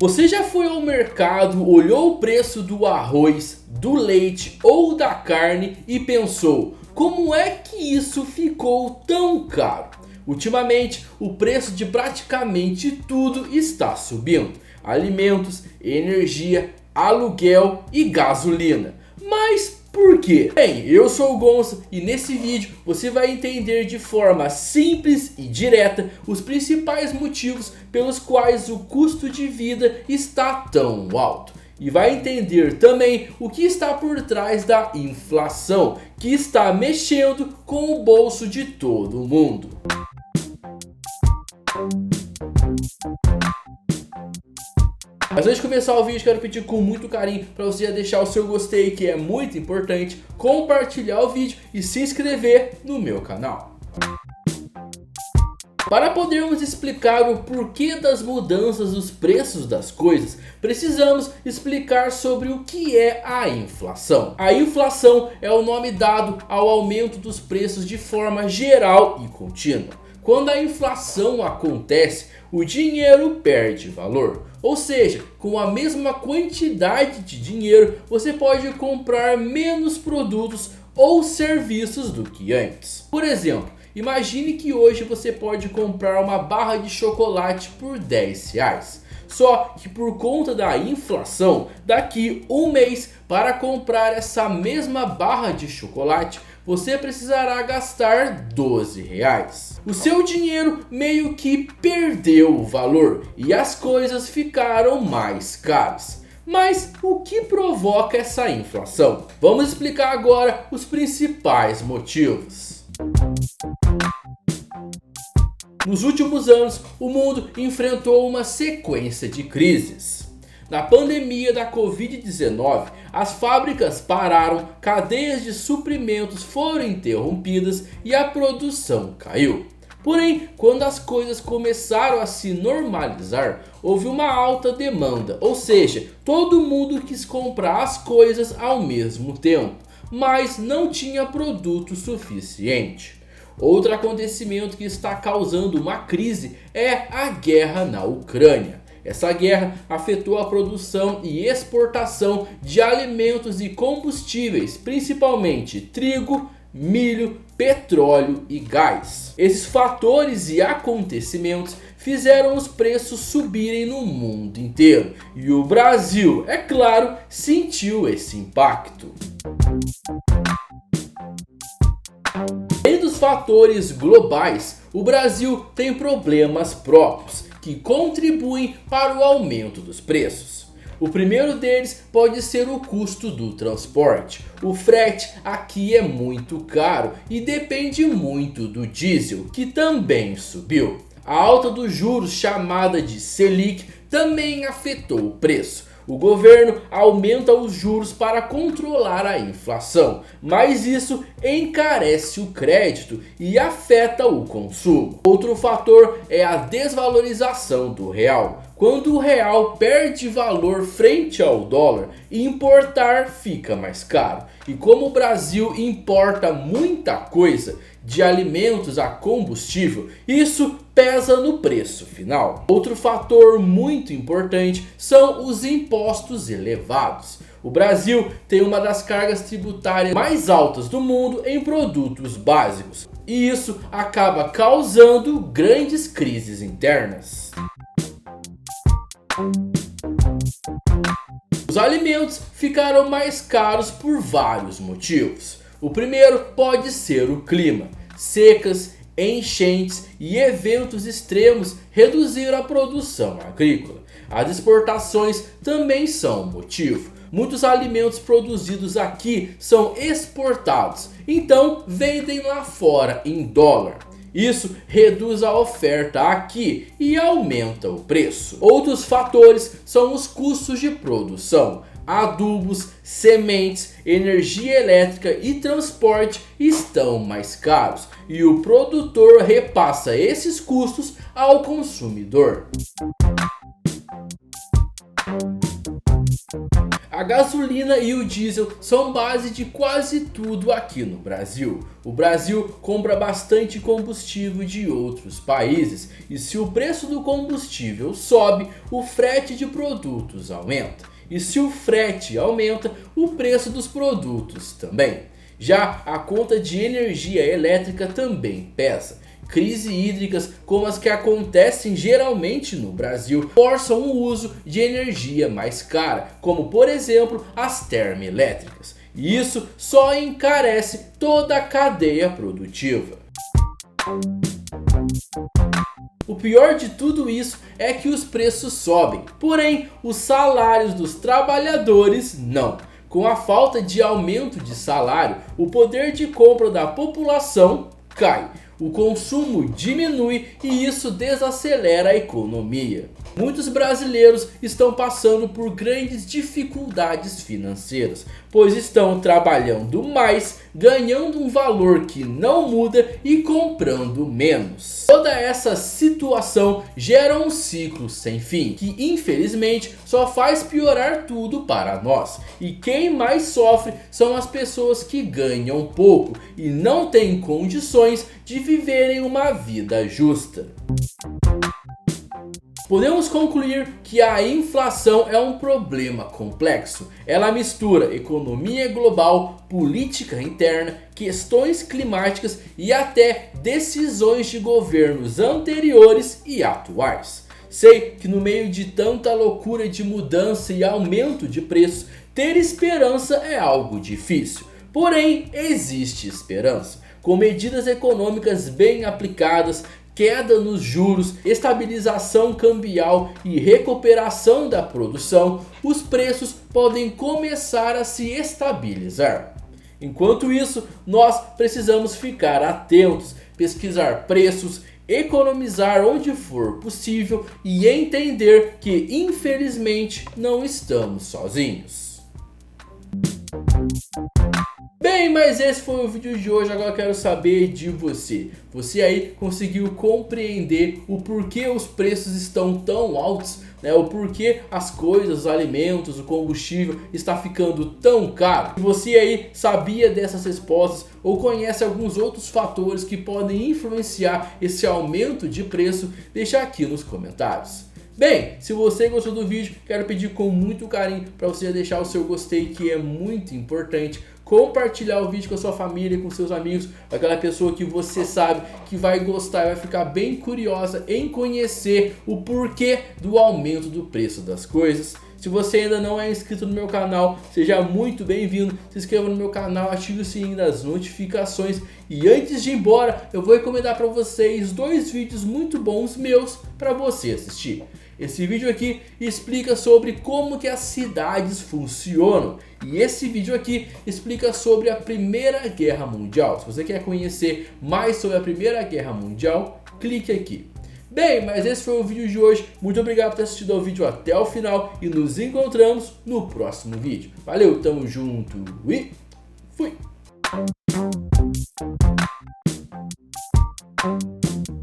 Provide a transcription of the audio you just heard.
Você já foi ao mercado, olhou o preço do arroz, do leite ou da carne e pensou: como é que isso ficou tão caro? Ultimamente, o preço de praticamente tudo está subindo: alimentos, energia, aluguel e gasolina. Mas por quê? Bem, eu sou o Gonça e nesse vídeo você vai entender de forma simples e direta os principais motivos pelos quais o custo de vida está tão alto. E vai entender também o que está por trás da inflação, que está mexendo com o bolso de todo mundo. Mas antes de começar o vídeo, quero pedir com muito carinho para você já deixar o seu gostei, que é muito importante, compartilhar o vídeo e se inscrever no meu canal. Para podermos explicar o porquê das mudanças dos preços das coisas, precisamos explicar sobre o que é a inflação. A inflação é o nome dado ao aumento dos preços de forma geral e contínua. Quando a inflação acontece, o dinheiro perde valor. Ou seja, com a mesma quantidade de dinheiro, você pode comprar menos produtos ou serviços do que antes. Por exemplo, imagine que hoje você pode comprar uma barra de chocolate por R$10. Só que por conta da inflação, daqui um mês, para comprar essa mesma barra de chocolate, você precisará gastar R$12. O seu dinheiro meio que perdeu o valor e as coisas ficaram mais caras. Mas o que provoca essa inflação? Vamos explicar agora os principais motivos. Nos últimos anos, o mundo enfrentou uma sequência de crises. Na pandemia da Covid-19, as fábricas pararam, cadeias de suprimentos foram interrompidas e a produção caiu. Porém, quando as coisas começaram a se normalizar, houve uma alta demanda, ou seja, todo mundo quis comprar as coisas ao mesmo tempo, mas não tinha produto suficiente. Outro acontecimento que está causando uma crise é a guerra na Ucrânia. Essa guerra afetou a produção e exportação de alimentos e combustíveis, principalmente trigo, milho, petróleo e gás. Esses fatores e acontecimentos fizeram os preços subirem no mundo inteiro. E o Brasil, é claro, sentiu esse impacto. Além dos fatores globais, o Brasil tem problemas próprios que contribuem para o aumento dos preços. O primeiro deles pode ser o custo do transporte. O frete aqui é muito caro e depende muito do diesel, que também subiu. A alta dos juros, chamada de Selic, também afetou o preço. O governo aumenta os juros para controlar a inflação, mas isso encarece o crédito e afeta o consumo. Outro fator é a desvalorização do real. Quando o real perde valor frente ao dólar, importar fica mais caro. E como o Brasil importa muita coisa, de alimentos a combustível, isso pesa no preço final. Outro fator muito importante são os impostos elevados. O Brasil tem uma das cargas tributárias mais altas do mundo em produtos básicos, e isso acaba causando grandes crises internas. Os alimentos ficaram mais caros por vários motivos. O primeiro pode ser o clima. Secas, enchentes e eventos extremos reduziram a produção agrícola. As exportações também são motivo. Muitos alimentos produzidos aqui são exportados, então vendem lá fora em dólar. Isso reduz a oferta aqui e aumenta o preço. Outros fatores são os custos de produção. Adubos, sementes, energia elétrica e transporte estão mais caros e o produtor repassa esses custos ao consumidor. A gasolina e o diesel são base de quase tudo aqui no Brasil. O Brasil compra bastante combustível de outros países e se o preço do combustível sobe, o frete de produtos aumenta. E se o frete aumenta, o preço dos produtos também. Já a conta de energia elétrica também pesa. Crises hídricas como as que acontecem geralmente no Brasil forçam o uso de energia mais cara, como por exemplo as termoelétricas. E isso só encarece toda a cadeia produtiva. O pior de tudo isso é que os preços sobem, porém os salários dos trabalhadores não. Com a falta de aumento de salário, o poder de compra da população cai. O consumo diminui e isso desacelera a economia. Muitos brasileiros estão passando por grandes dificuldades financeiras, pois estão trabalhando mais, ganhando um valor que não muda e comprando menos. Toda essa situação gera um ciclo sem fim, que infelizmente só faz piorar tudo para nós. E quem mais sofre são as pessoas que ganham pouco e não têm condições de viverem uma vida justa. Podemos concluir que a inflação é um problema complexo. Ela mistura economia global, política interna, questões climáticas e até decisões de governos anteriores e atuais. Sei que no meio de tanta loucura de mudança e aumento de preços, ter esperança é algo difícil. Porém, existe esperança. Com medidas econômicas bem aplicadas, queda nos juros, estabilização cambial e recuperação da produção, os preços podem começar a se estabilizar. Enquanto isso, nós precisamos ficar atentos, pesquisar preços, economizar onde for possível e entender que infelizmente não estamos sozinhos. Bem, mas esse foi o vídeo de hoje. Agora eu quero saber de você. Você aí conseguiu compreender o porquê os preços estão tão altos, né? O porquê as coisas, os alimentos, o combustível está ficando tão caro? Você aí sabia dessas respostas ou conhece alguns outros fatores que podem influenciar esse aumento de preço? Deixa aqui nos comentários. Bem, se você gostou do vídeo, quero pedir com muito carinho para você deixar o seu gostei, que é muito importante. Compartilhar o vídeo com a sua família, com seus amigos, aquela pessoa que você sabe que vai gostar e vai ficar bem curiosa em conhecer o porquê do aumento do preço das coisas. Se você ainda não é inscrito no meu canal, seja muito bem-vindo. Se inscreva no meu canal, ative o sininho das notificações. E antes de ir embora, eu vou recomendar para vocês 2 vídeos muito bons meus para você assistir. Esse vídeo aqui explica sobre como que as cidades funcionam. E esse vídeo aqui explica sobre a Primeira Guerra Mundial. Se você quer conhecer mais sobre a Primeira Guerra Mundial, clique aqui. Bem, mas esse foi o vídeo de hoje. Muito obrigado por ter assistido ao vídeo até o final. E nos encontramos no próximo vídeo. Valeu, tamo junto e fui!